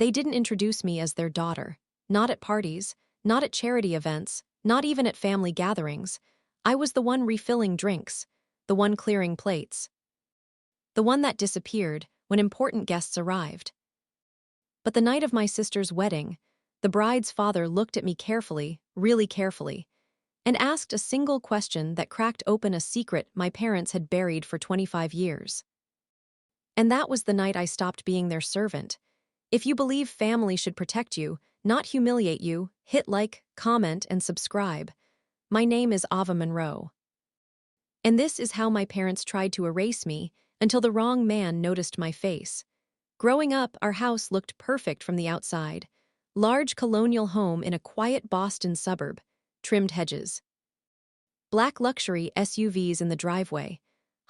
They didn't introduce me as their daughter. Not at parties, not at charity events, not even at family gatherings. I was the one refilling drinks, the one clearing plates, the one that disappeared when important guests arrived. But the night of my sister's wedding, the bride's father looked at me carefully, really carefully, and asked a single question that cracked open a secret my parents had buried for 25 years. And that was the night I stopped being their servant. If you believe family should protect you, not humiliate you, hit like, comment, and subscribe. My name is Ava Monroe. And this is how my parents tried to erase me until the wrong man noticed my face. Growing up, our house looked perfect from the outside. Large colonial home in a quiet Boston suburb, trimmed hedges. Black luxury SUVs in the driveway.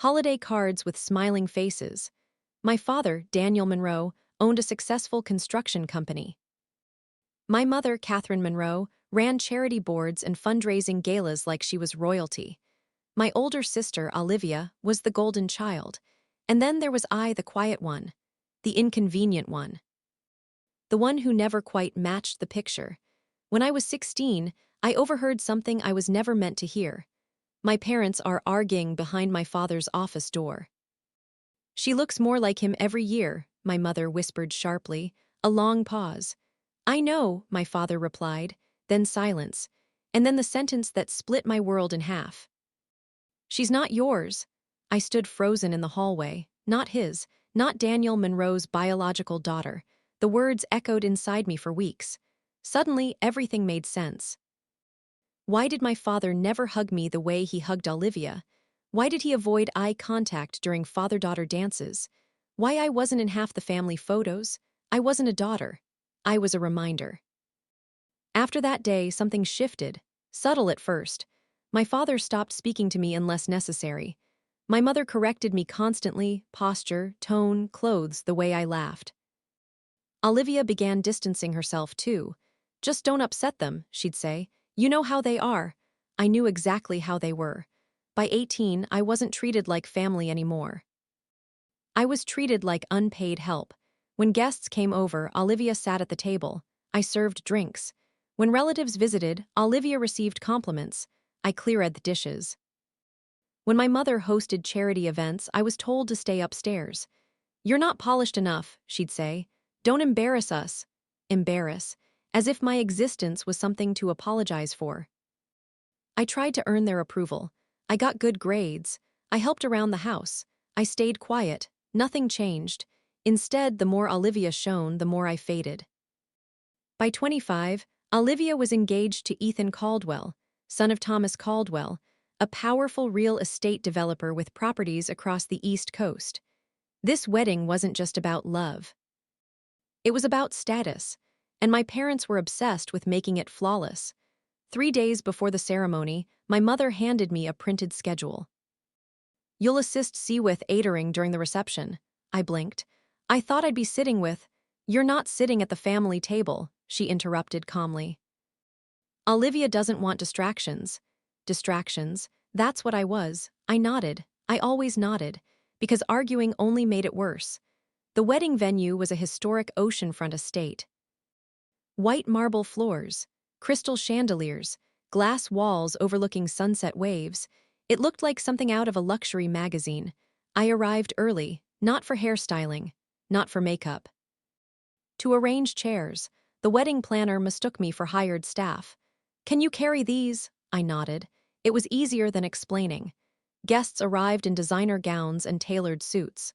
Holiday cards with smiling faces. My father, Daniel Monroe, owned a successful construction company. My mother, Catherine Monroe, ran charity boards and fundraising galas like she was royalty. My older sister, Olivia, was the golden child. And then there was I, the quiet one, the inconvenient one. The one who never quite matched the picture. When I was 16, I overheard something I was never meant to hear. My parents are arguing behind my father's office door. She looks more like him every year, my mother whispered sharply, a long pause. I know, my father replied, then silence, and then the sentence that split my world in half. She's not yours. I stood frozen in the hallway, not his, not Daniel Monroe's biological daughter. The words echoed inside me for weeks. Suddenly, everything made sense. Why did my father never hug me the way he hugged Olivia? Why did he avoid eye contact during father-daughter dances? Why I wasn't in half the family photos? I wasn't a daughter. I was a reminder. After that day, something shifted, subtle at first. My father stopped speaking to me unless necessary. My mother corrected me constantly, posture, tone, clothes, the way I laughed. Olivia began distancing herself too. Just don't upset them, she'd say. You know how they are. I knew exactly how they were. By 18, I wasn't treated like family anymore. I was treated like unpaid help. When guests came over, Olivia sat at the table. I served drinks. When relatives visited, Olivia received compliments. I cleared the dishes. When my mother hosted charity events, I was told to stay upstairs. You're not polished enough, she'd say. Don't embarrass us. Embarrass. As if my existence was something to apologize for. I tried to earn their approval. I got good grades. I helped around the house. I stayed quiet. Nothing changed. Instead, the more Olivia shone, the more I faded. By 25, Olivia was engaged to Ethan Caldwell, son of Thomas Caldwell, a powerful real estate developer with properties across the East Coast. This wedding wasn't just about love. It was about status, and my parents were obsessed with making it flawless. 3 days before the ceremony, my mother handed me a printed schedule. You'll assist C with catering during the reception. I blinked. I thought I'd be sitting with. You're not sitting at the family table, she interrupted calmly. Olivia doesn't want distractions. Distractions, that's what I was. I nodded. I always nodded, because arguing only made it worse. The wedding venue was a historic oceanfront estate. White marble floors, crystal chandeliers, glass walls overlooking sunset waves. It looked like something out of a luxury magazine. I arrived early, not for hairstyling, not for makeup. To arrange chairs, the wedding planner mistook me for hired staff. Can you carry these? I nodded. It was easier than explaining. Guests arrived in designer gowns and tailored suits.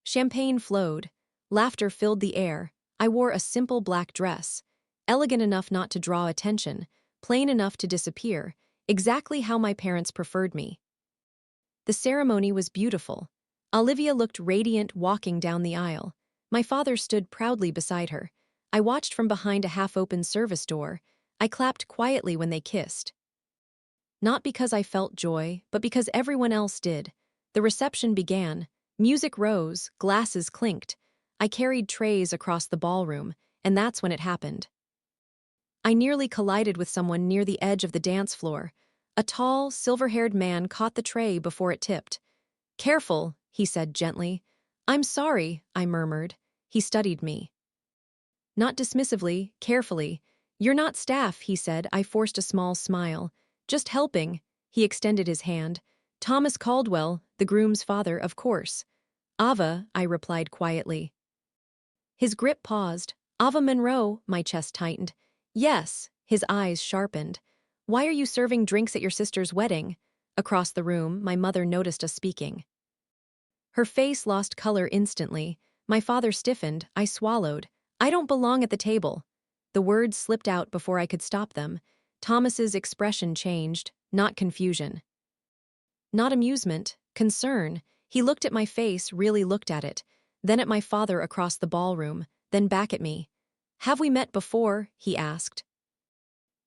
Champagne flowed. Laughter filled the air. I wore a simple black dress, elegant enough not to draw attention, plain enough to disappear, exactly how my parents preferred me. The ceremony was beautiful. Olivia looked radiant walking down the aisle. My father stood proudly beside her. I watched from behind a half-open service door. I clapped quietly when they kissed. Not because I felt joy, but because everyone else did. The reception began. Music rose, glasses clinked. I carried trays across the ballroom, and that's when it happened. I nearly collided with someone near the edge of the dance floor. A tall, silver-haired man caught the tray before it tipped. Careful, he said gently. I'm sorry, I murmured. He studied me. not dismissively, carefully. "You're not staff," he said. I forced a small smile. "Just helping." He extended his hand. "Thomas Caldwell, the groom's father, of course." "Ava," I replied quietly. His grip paused. "Ava Monroe," my chest tightened. "Yes." His eyes sharpened. "Why are you serving drinks at your sister's wedding?" Across the room, my mother noticed us speaking. Her face lost color instantly. My father stiffened. I swallowed. "I don't belong at the table." The words slipped out before I could stop them. Thomas's expression changed, not confusion. Not amusement, concern. He looked at my face, really looked at it, then at my father across the ballroom, then back at me. "Have we met before?" he asked.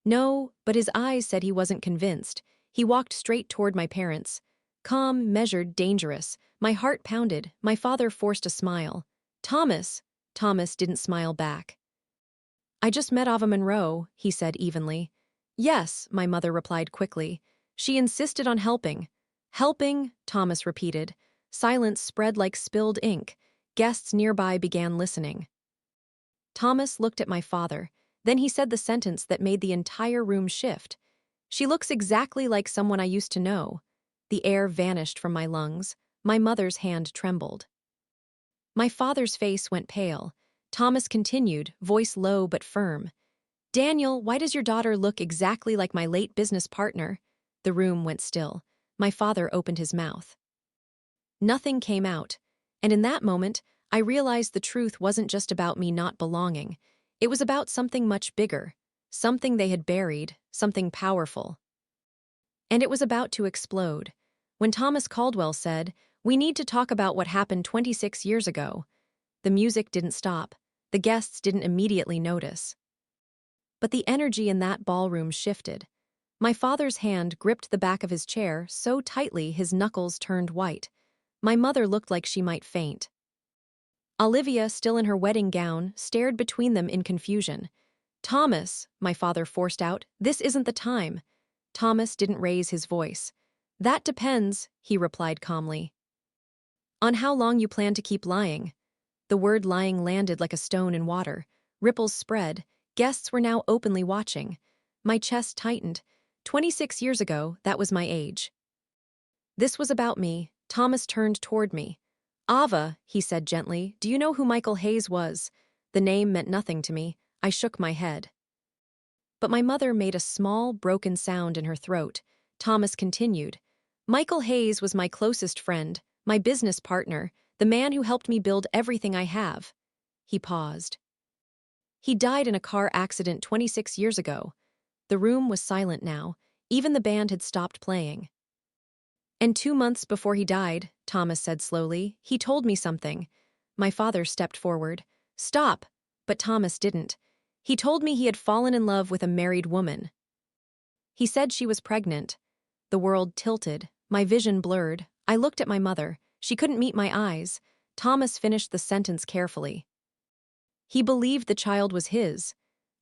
No, but his eyes said he wasn't convinced. He walked straight toward my parents. Calm, measured, dangerous. My heart pounded. My father forced a smile. "Thomas." Thomas didn't smile back. "I just met Ava Monroe," he said evenly. "Yes," my mother replied quickly. "She insisted on helping." "Helping," Thomas repeated. Silence spread like spilled ink. Guests nearby began listening. Thomas looked at my father. Then he said the sentence that made the entire room shift. "She looks exactly like someone I used to know." The air vanished from my lungs. My mother's hand trembled. My father's face went pale. Thomas continued, voice low but firm. "Daniel, why does your daughter look exactly like my late business partner?" The room went still. My father opened his mouth. Nothing came out. And in that moment, I realized the truth wasn't just about me not belonging. It was about something much bigger. Something they had buried, something powerful. And it was about to explode. When Thomas Caldwell said, "We need to talk about what happened 26 years ago," the music didn't stop. The guests didn't immediately notice. But the energy in that ballroom shifted. My father's hand gripped the back of his chair so tightly his knuckles turned white. My mother looked like she might faint. Olivia, still in her wedding gown, stared between them in confusion. "Thomas," my father forced out, "this isn't the time." Thomas didn't raise his voice. "That depends," he replied calmly, "on how long you plan to keep lying." The word lying landed like a stone in water. Ripples spread. Guests were now openly watching. My chest tightened. 26 years ago, that was my age. This was about me. Thomas turned toward me. "Ava," he said gently, "do you know who Michael Hayes was?" The name meant nothing to me. I shook my head. But my mother made a small, broken sound in her throat. Thomas continued. "Michael Hayes was my closest friend, my business partner, the man who helped me build everything I have." He paused. "He died in a car accident 26 years ago." The room was silent now. Even the band had stopped playing. "And 2 months before he died," Thomas said slowly, "he told me something." My father stepped forward. "Stop!" But Thomas didn't. "He told me he had fallen in love with a married woman. He said she was pregnant." The world tilted. My vision blurred. I looked at my mother. She couldn't meet my eyes. Thomas finished the sentence carefully. "He believed the child was his."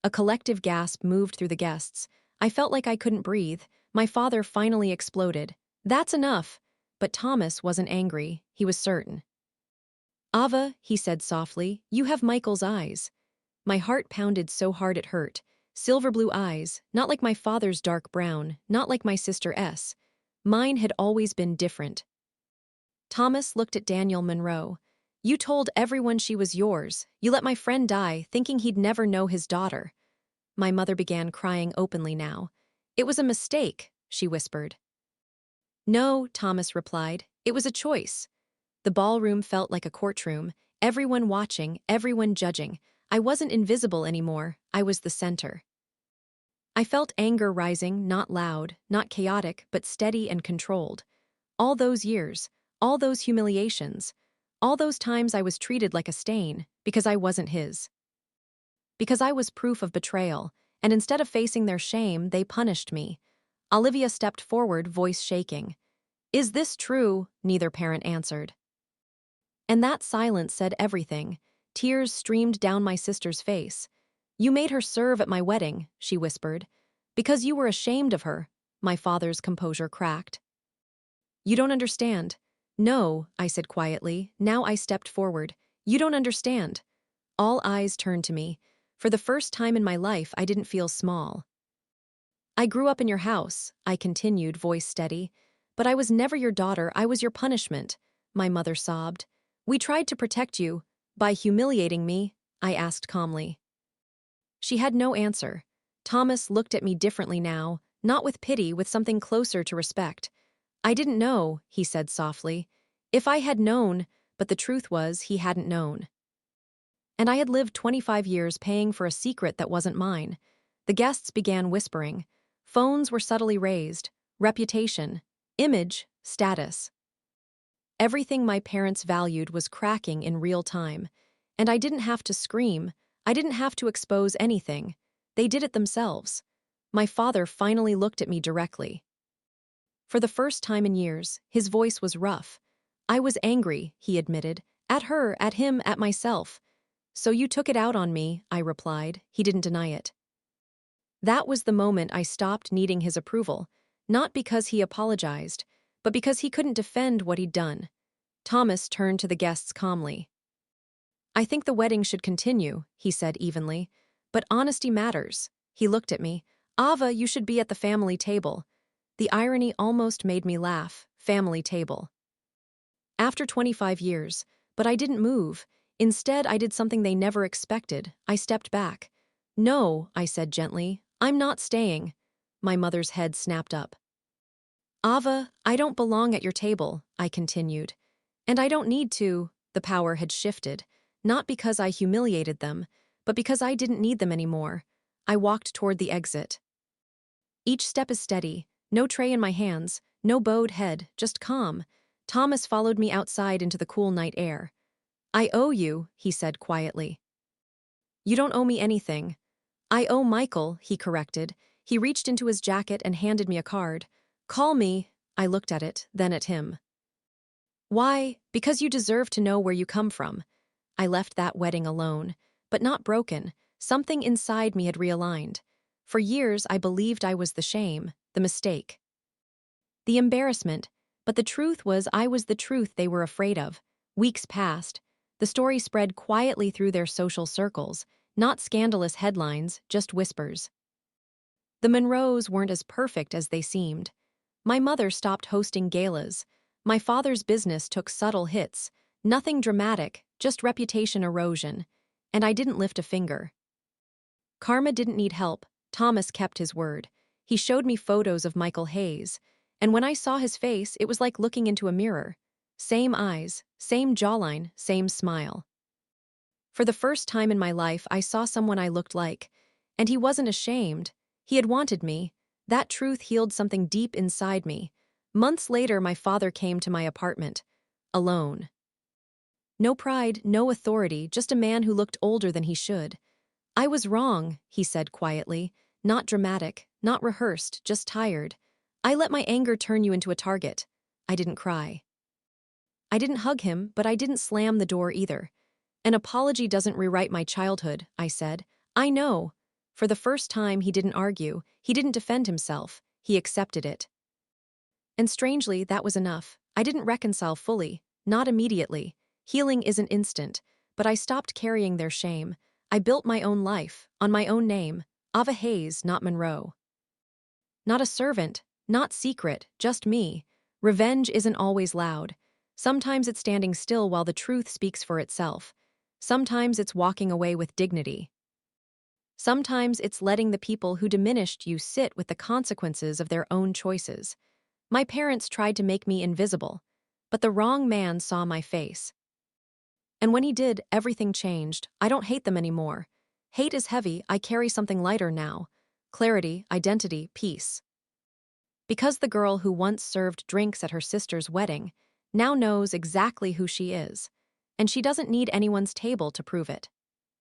A collective gasp moved through the guests. I felt like I couldn't breathe. My father finally exploded. "That's enough." But Thomas wasn't angry. He was certain. "Ava," he said softly, "you have Michael's eyes." My heart pounded so hard it hurt. Silver blue eyes, not like my father's dark brown, not like my sister S. Mine had always been different. Thomas looked at Daniel Monroe. "You told everyone she was yours. You let my friend die, thinking he'd never know his daughter." My mother began crying openly now. "It was a mistake," she whispered. "No," Thomas replied. "It was a choice." The ballroom felt like a courtroom, everyone watching, everyone judging. I wasn't invisible anymore, I was the center. I felt anger rising, not loud, not chaotic, but steady and controlled. All those years, all those humiliations, all those times I was treated like a stain, because I wasn't his. Because I was proof of betrayal, and instead of facing their shame, they punished me. Olivia stepped forward, voice shaking. "Is this true?" Neither parent answered. And that silence said everything. Tears streamed down my sister's face. "You made her serve at my wedding," she whispered. "Because you were ashamed of her." My father's composure cracked. "You don't understand." "No," I said quietly. Now I stepped forward. "You don't understand." All eyes turned to me. For the first time in my life, I didn't feel small. I grew up in your house, I continued, voice steady. But I was never your daughter, I was your punishment, my mother sobbed. We tried to protect you. By humiliating me, I asked calmly. She had no answer. Thomas looked at me differently now, not with pity, with something closer to respect. I didn't know, he said softly. If I had known, but the truth was he hadn't known. And I had lived 25 years paying for a secret that wasn't mine. The guests began whispering. Phones were subtly raised. Reputation, image, status. Everything my parents valued was cracking in real time. And I didn't have to scream. I didn't have to expose anything. They did it themselves. My father finally looked at me directly. For the first time in years, his voice was rough. I was angry, he admitted. At her, at him, at myself. So you took it out on me, I replied. He didn't deny it. That was the moment I stopped needing his approval, not because he apologized, but because he couldn't defend what he'd done. Thomas turned to the guests calmly. I think the wedding should continue, he said evenly, but honesty matters. He looked at me. Ava, you should be at the family table. The irony almost made me laugh. Family table. After 25 years, but I didn't move. Instead, I did something they never expected. I stepped back. No, I said gently, I'm not staying. My mother's head snapped up. Ava, I don't belong at your table, I continued. And I don't need to. The power had shifted, not because I humiliated them, but because I didn't need them anymore. I walked toward the exit. Each step is steady, no tray in my hands, no bowed head, just calm. Thomas followed me outside into the cool night air. I owe you, he said quietly. You don't owe me anything. I owe Michael, he corrected. He reached into his jacket and handed me a card. Call me. I looked at it, then at him. Why? Because you deserve to know where you come from. I left that wedding alone, but not broken. Something inside me had realigned. For years, I believed I was the shame, the mistake, the embarrassment, but the truth was I was the truth they were afraid of. Weeks passed. The story spread quietly through their social circles, not scandalous headlines, just whispers. The Monroes weren't as perfect as they seemed. My mother stopped hosting galas. My father's business took subtle hits, nothing dramatic, just reputation erosion, and I didn't lift a finger. Karma didn't need help. Thomas kept his word. He showed me photos of Michael Hayes, and when I saw his face, it was like looking into a mirror. Same eyes, same jawline, same smile. For the first time in my life, I saw someone I looked like, and he wasn't ashamed. He had wanted me. That truth healed something deep inside me. Months later, my father came to my apartment, alone. No pride, no authority, just a man who looked older than he should. I was wrong, he said quietly, not dramatic, not rehearsed, just tired. I let my anger turn you into a target. I didn't cry. I didn't hug him, but I didn't slam the door either. An apology doesn't rewrite my childhood, I said. I know. For the first time, he didn't argue, he didn't defend himself, he accepted it. And strangely, that was enough. I didn't reconcile fully, not immediately. Healing isn't instant, but I stopped carrying their shame. I built my own life, on my own name, Ava Hayes, not Monroe. Not a servant, not secret, just me. Revenge isn't always loud. Sometimes it's standing still while the truth speaks for itself. Sometimes it's walking away with dignity. Sometimes it's letting the people who diminished you sit with the consequences of their own choices. My parents tried to make me invisible, but the wrong man saw my face. And when he did, everything changed. I don't hate them anymore. Hate is heavy, I carry something lighter now. Clarity, identity, peace. Because the girl who once served drinks at her sister's wedding now knows exactly who she is, and she doesn't need anyone's table to prove it.